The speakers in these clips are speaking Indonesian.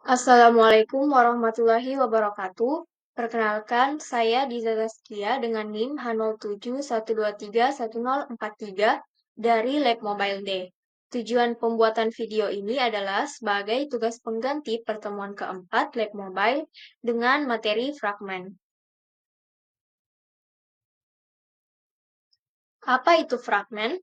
Assalamualaikum warahmatullahi wabarakatuh. Perkenalkan, saya Diza Zaskia dengan NIM H0721231043 dari Lab Mobile Day. Tujuan pembuatan video ini adalah sebagai tugas pengganti pertemuan keempat Lab Mobile dengan materi fragmen. Apa itu fragmen?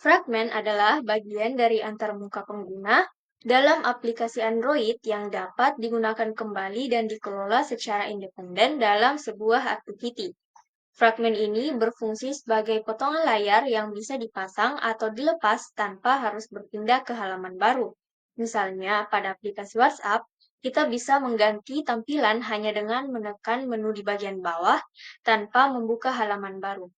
Fragmen adalah bagian dari antarmuka pengguna dalam aplikasi Android yang dapat digunakan kembali dan dikelola secara independen dalam sebuah activity. Fragmen ini berfungsi sebagai potongan layar yang bisa dipasang atau dilepas tanpa harus berpindah ke halaman baru. Misalnya, pada aplikasi WhatsApp, kita bisa mengganti tampilan hanya dengan menekan menu di bagian bawah tanpa membuka halaman baru.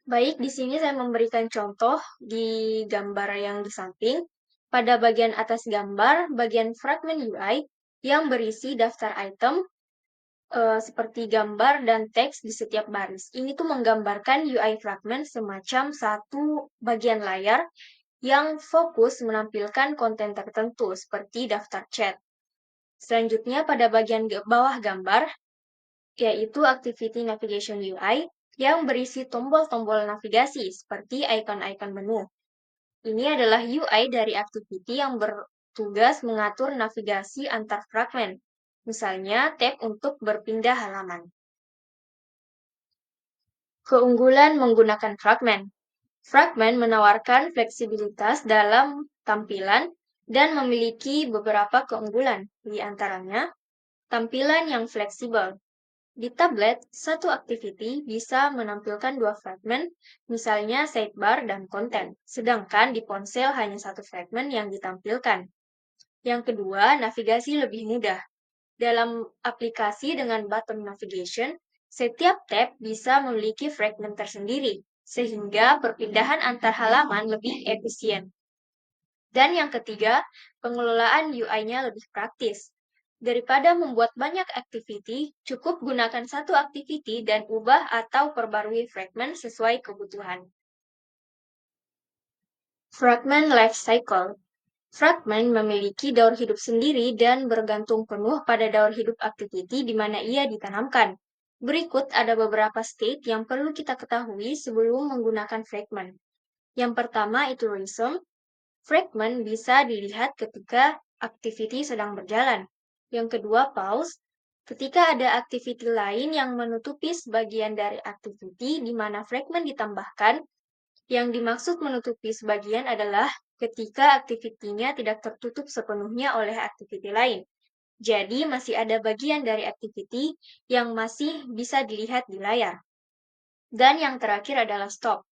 Baik, di sini saya memberikan contoh di gambar yang di samping. Pada bagian atas gambar, bagian fragmen UI yang berisi daftar item seperti gambar dan teks di setiap baris. Ini tuh menggambarkan UI fragment semacam satu bagian layar yang fokus menampilkan konten tertentu seperti daftar chat. Selanjutnya pada bagian bawah gambar, yaitu Activity Navigation UI, yang berisi tombol-tombol navigasi seperti icon-icon menu. Ini adalah UI dari activity yang bertugas mengatur navigasi antar fragmen, misalnya tab untuk berpindah halaman. Keunggulan menggunakan fragmen. Fragmen menawarkan fleksibilitas dalam tampilan dan memiliki beberapa keunggulan, di antaranya tampilan yang fleksibel. Di tablet, satu activity bisa menampilkan dua fragmen, misalnya sidebar dan konten, sedangkan di ponsel hanya satu fragmen yang ditampilkan. Yang kedua, navigasi lebih mudah. Dalam aplikasi dengan button navigation, setiap tab bisa memiliki fragmen tersendiri, sehingga perpindahan antar halaman lebih efisien. Dan yang ketiga, pengelolaan UI-nya lebih praktis. Daripada membuat banyak activity, cukup gunakan satu activity dan ubah atau perbarui fragmen sesuai kebutuhan. Fragment life cycle. Fragment memiliki daur hidup sendiri dan bergantung penuh pada daur hidup activity di mana ia ditanamkan. Berikut ada beberapa state yang perlu kita ketahui sebelum menggunakan fragment. Yang pertama itu rhythm. Fragment bisa dilihat ketika activity sedang berjalan. Yang kedua, pause. Ketika ada activity lain yang menutupi sebagian dari activity di mana fragment ditambahkan, yang dimaksud menutupi sebagian adalah ketika activity-nya tidak tertutup sepenuhnya oleh activity lain. Jadi, masih ada bagian dari activity yang masih bisa dilihat di layar. Dan yang terakhir adalah stop.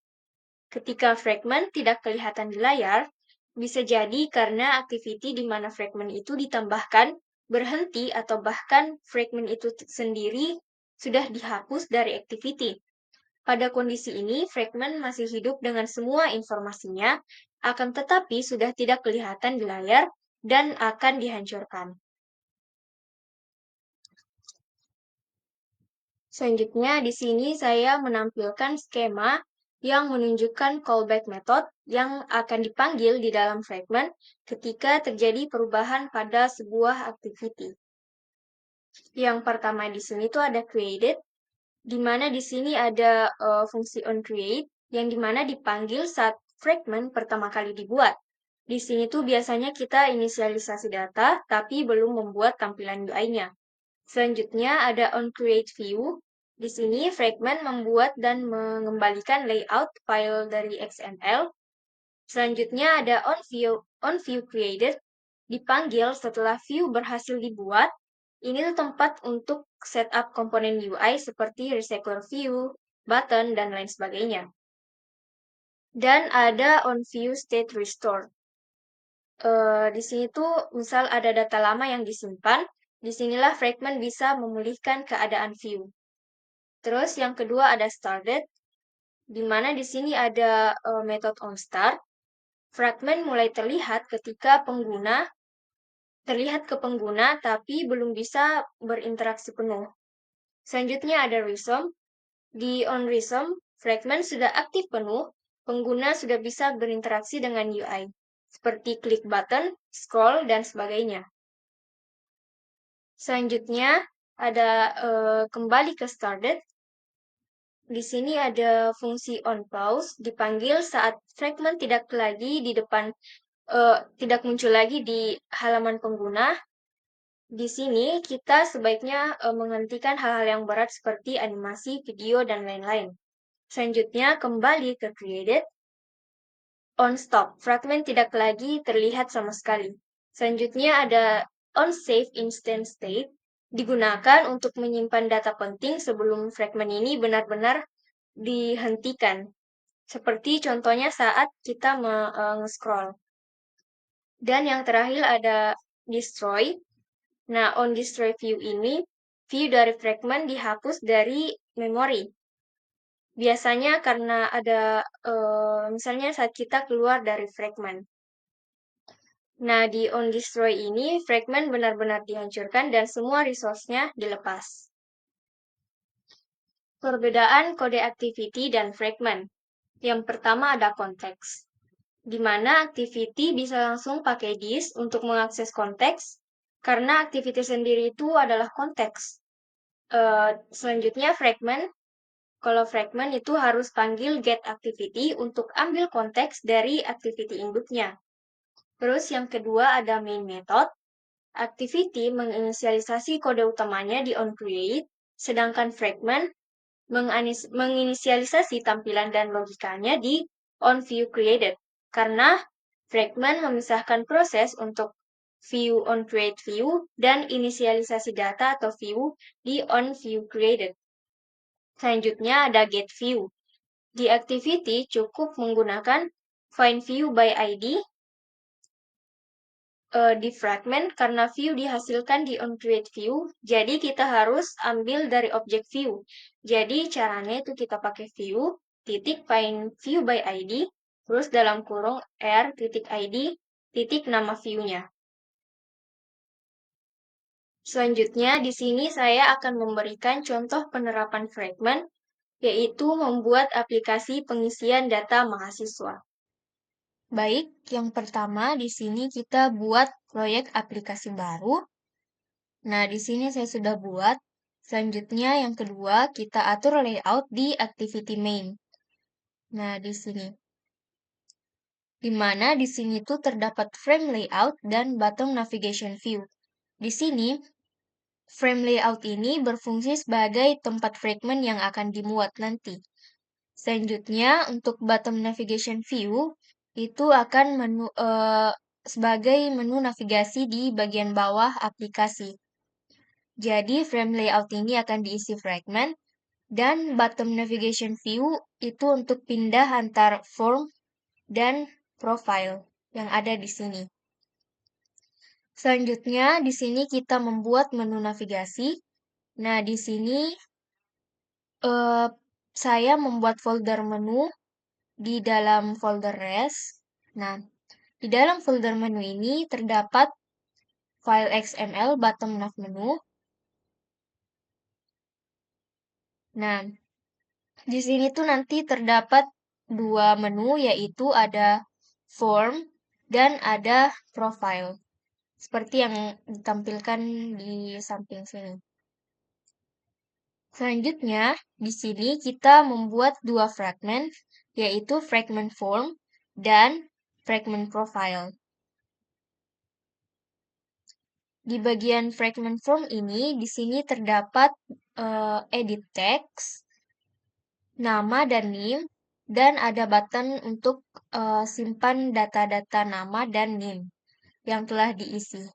Ketika fragment tidak kelihatan di layar, bisa jadi karena activity di mana fragment itu ditambahkan, berhenti, atau bahkan fragment itu sendiri sudah dihapus dari activity. Pada kondisi ini, fragment masih hidup dengan semua informasinya, akan tetapi sudah tidak kelihatan di layar dan akan dihancurkan. Selanjutnya, di sini saya menampilkan skema yang menunjukkan callback method yang akan dipanggil di dalam fragment ketika terjadi perubahan pada sebuah activity. Yang pertama di sini tuh ada created, di mana di sini ada fungsi onCreate yang dimana dipanggil saat fragment pertama kali dibuat. Di sini tuh biasanya kita inisialisasi data, tapi belum membuat tampilan UI-nya. Selanjutnya ada onCreateView. Di sini fragment membuat dan mengembalikan layout file dari XML. Selanjutnya ada onViewCreated, dipanggil setelah view berhasil dibuat. Ini tuh tempat untuk setup komponen UI seperti recycler view, button, dan lain sebagainya. Dan ada onViewStateRestore. Di sini tuh misal ada data lama yang disimpan, disinilah fragment bisa memulihkan keadaan view. Terus yang kedua ada started, di mana di sini ada metode onStart. Fragment mulai terlihat ketika terlihat ke pengguna tapi belum bisa berinteraksi penuh. Selanjutnya ada rhythm. Di onRhythm, fragment sudah aktif penuh, pengguna sudah bisa berinteraksi dengan UI, seperti klik button, scroll, dan sebagainya. Selanjutnya ada kembali ke started. Di sini ada fungsi onPause dipanggil saat fragmen tidak lagi di depan tidak muncul lagi di halaman pengguna. Di sini kita sebaiknya menghentikan hal-hal yang berat seperti animasi, video, dan lain-lain. Selanjutnya kembali ke created. On stop, fragmen tidak lagi terlihat sama sekali. Selanjutnya ada on save instant state, digunakan untuk menyimpan data penting sebelum fragmen ini benar-benar dihentikan. Seperti contohnya saat kita nge-scroll. Dan yang terakhir ada destroy. Nah, on destroy view ini, view dari fragmen dihapus dari memori. Biasanya karena ada, misalnya saat kita keluar dari fragmen. Nah, di on destroy ini, fragmen benar-benar dihancurkan dan semua resource-nya dilepas. Perbedaan kode activity dan fragmen. Yang pertama ada konteks, di mana activity bisa langsung pakai this untuk mengakses konteks, karena activity sendiri itu adalah konteks. Selanjutnya fragment. Kalau fragment itu harus panggil get activity untuk ambil konteks dari activity induknya. Terus yang kedua ada main method. Activity menginisialisasi kode utamanya di onCreate, sedangkan fragment menginisialisasi tampilan dan logikanya di onViewCreated. Karena fragment memisahkan proses untuk view onCreateView dan inisialisasi data atau view di onViewCreated. Selanjutnya ada getView. Di activity cukup menggunakan findViewById di fragment karena view dihasilkan di onCreateView, jadi kita harus ambil dari objek view. Jadi caranya itu kita pakai view, titik findViewById, terus dalam kurung r.id, titik nama view-nya. Selanjutnya, di sini saya akan memberikan contoh penerapan fragment, yaitu membuat aplikasi pengisian data mahasiswa. Baik, yang pertama di sini kita buat proyek aplikasi baru. Nah, di sini saya sudah buat. Selanjutnya yang kedua, kita atur layout di activity main. Nah, di sini. Di mana di sini tuh terdapat frame layout dan bottom navigation view. Di sini, frame layout ini berfungsi sebagai tempat fragment yang akan dimuat nanti. Selanjutnya, untuk bottom navigation view, itu akan sebagai menu navigasi di bagian bawah aplikasi. Jadi, frame layout ini akan diisi fragment, dan bottom navigation view itu untuk pindah antar form dan profile yang ada di sini. Selanjutnya, di sini kita membuat menu navigasi. Nah, di sini saya membuat folder menu di dalam folder res. Nah, di dalam folder menu ini terdapat file XML bottom nav menu. Nah, di sini tuh nanti terdapat dua menu, yaitu ada form dan ada profile. Seperti yang ditampilkan di samping sini. Selanjutnya, di sini kita membuat dua fragment, yaitu fragment form dan fragment profile. Di bagian fragment form ini, di sini terdapat edit text, nama dan name, dan ada button untuk simpan data-data nama dan name yang telah diisi.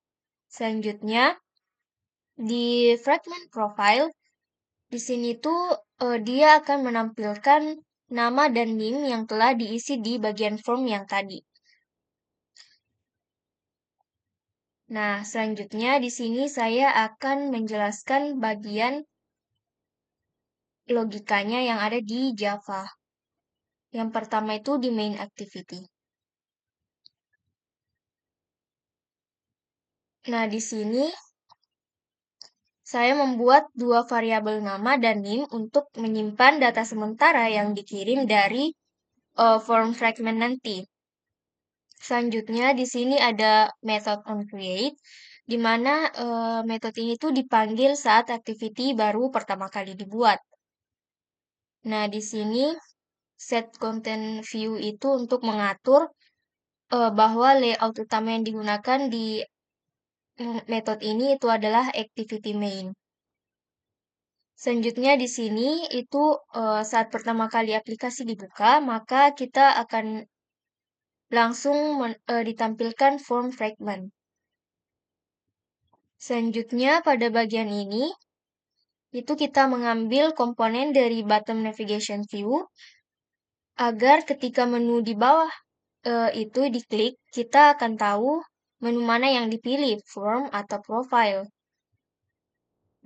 Selanjutnya, di fragment profile, di sini tuh dia akan menampilkan nama dan name yang telah diisi di bagian form yang tadi. Nah, selanjutnya di sini saya akan menjelaskan bagian logikanya yang ada di Java. Yang pertama itu di main activity. Nah, di sini saya membuat dua variabel nama dan name untuk menyimpan data sementara yang dikirim dari form fragment nanti. Selanjutnya di sini ada method onCreate, di mana metode ini tuh dipanggil saat activity baru pertama kali dibuat. Nah, di sini set content view itu untuk mengatur bahwa layout utama yang digunakan di metode ini itu adalah activity main. Selanjutnya di sini itu saat pertama kali aplikasi dibuka, maka kita akan langsung ditampilkan form fragment. Selanjutnya pada bagian ini, itu kita mengambil komponen dari bottom navigation view, agar ketika menu di bawah itu diklik, kita akan tahu menu mana yang dipilih, form atau profile.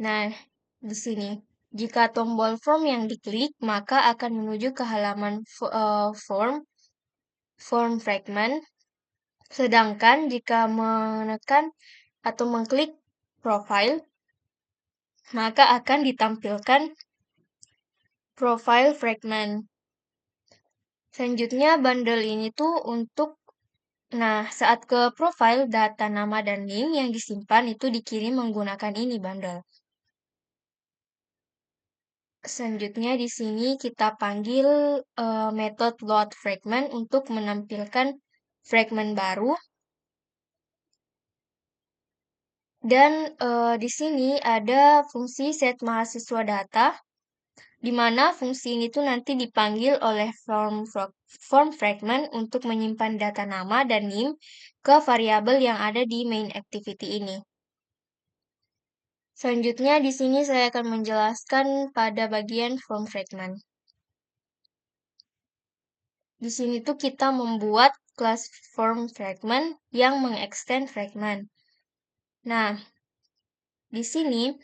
Nah, di sini, jika tombol form yang diklik, maka akan menuju ke halaman form fragment. Sedangkan jika menekan atau mengklik profile, maka akan ditampilkan profile fragment. Selanjutnya bundle ini tuh untuk, nah saat ke profile, data nama dan link yang disimpan itu dikirim menggunakan ini bundle. Selanjutnya di sini kita panggil metode load fragment untuk menampilkan fragment baru. Dan di sini ada fungsi set mahasiswa data, di mana fungsi ini tuh nanti dipanggil oleh form fragment untuk menyimpan data nama dan NIM ke variabel yang ada di main activity ini. Selanjutnya di sini saya akan menjelaskan pada bagian form fragment. Di sini tuh kita membuat kelas form fragment yang mengextend fragment. Nah, di sini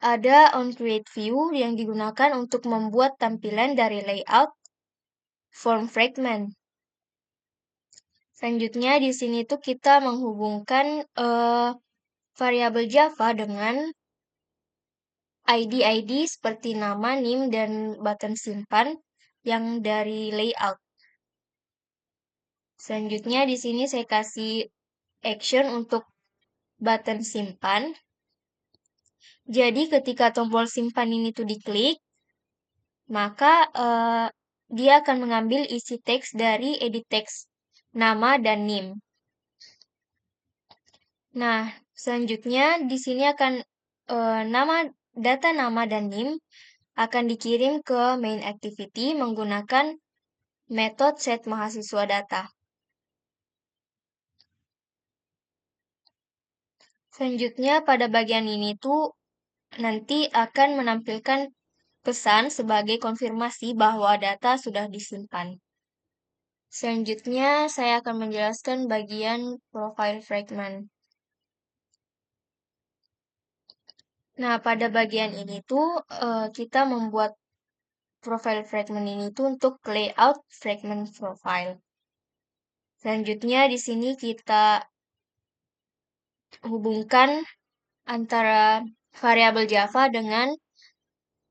ada onCreate view yang digunakan untuk membuat tampilan dari layout form fragment. Selanjutnya di sini tuh kita menghubungkan variabel Java dengan ID-ID seperti nama, NIM, dan button simpan yang dari layout. Selanjutnya di sini saya kasih action untuk button simpan. Jadi ketika tombol simpan ini tuh diklik, maka dia akan mengambil isi teks dari edit text nama dan NIM. Nah, selanjutnya di sini akan data nama dan NIM akan dikirim ke main activity menggunakan metode set mahasiswa data. Selanjutnya pada bagian ini tuh nanti akan menampilkan pesan sebagai konfirmasi bahwa data sudah disimpan. Selanjutnya saya akan menjelaskan bagian profile fragment. Nah, pada bagian ini tuh kita membuat profile fragment ini tuh untuk layout fragment profile. Selanjutnya di sini kita hubungkan antara variabel Java dengan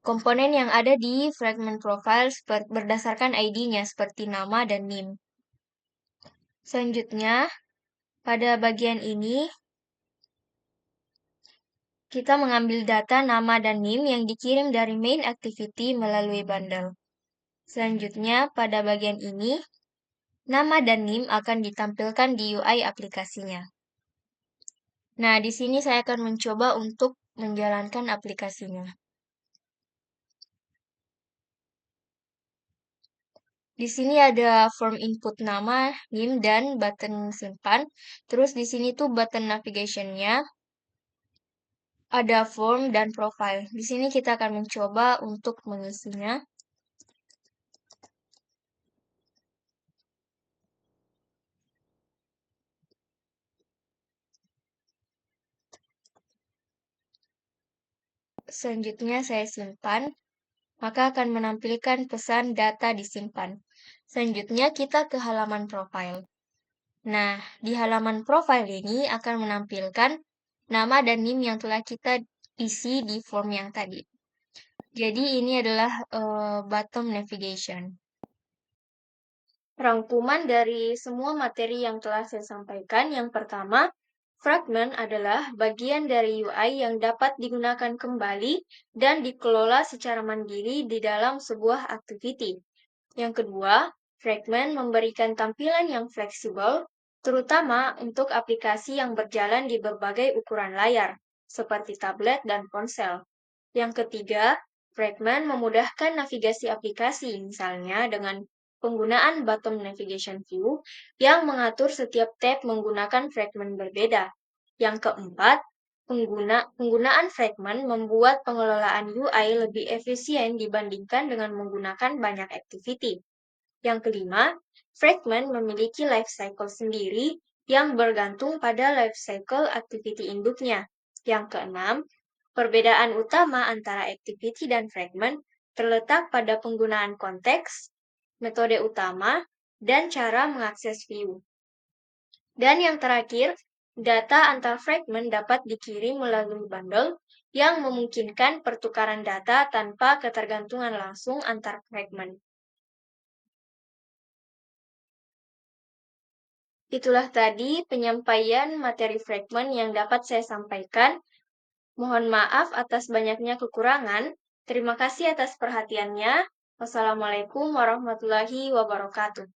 komponen yang ada di fragment profile berdasarkan ID-nya seperti nama dan NIM. Selanjutnya, pada bagian ini kita mengambil data nama dan NIM yang dikirim dari main activity melalui bundle. Selanjutnya, pada bagian ini, nama dan NIM akan ditampilkan di UI aplikasinya. Nah, di sini saya akan mencoba untuk menjalankan aplikasinya. Di sini ada form input nama, NIM, dan button simpan. Terus di sini tuh button navigation-nya, ada form dan profile. Di sini kita akan mencoba untuk mengisinya. Selanjutnya saya simpan, maka akan menampilkan pesan data disimpan. Selanjutnya kita ke halaman profile. Nah, di halaman profile ini akan menampilkan nama dan NIM yang telah kita isi di form yang tadi. Jadi ini adalah bottom navigation. Rangkuman dari semua materi yang telah saya sampaikan, yang pertama, fragmen adalah bagian dari UI yang dapat digunakan kembali dan dikelola secara mandiri di dalam sebuah activity. Yang kedua, fragmen memberikan tampilan yang fleksibel, terutama untuk aplikasi yang berjalan di berbagai ukuran layar, seperti tablet dan ponsel. Yang ketiga, fragmen memudahkan navigasi aplikasi, misalnya dengan penggunaan button navigation view yang mengatur setiap tab menggunakan fragmen berbeda. Yang keempat, penggunaan fragmen membuat pengelolaan UI lebih efisien dibandingkan dengan menggunakan banyak activity. Yang kelima, fragmen memiliki life cycle sendiri yang bergantung pada life cycle activity induknya. Yang keenam, perbedaan utama antara activity dan fragmen terletak pada penggunaan konteks, metode utama, dan cara mengakses view. Dan yang terakhir, data antar fragmen dapat dikirim melalui bundle yang memungkinkan pertukaran data tanpa ketergantungan langsung antar fragmen. Itulah tadi penyampaian materi fragmen yang dapat saya sampaikan. Mohon maaf atas banyaknya kekurangan. Terima kasih atas perhatiannya. Wassalamualaikum warahmatullahi wabarakatuh.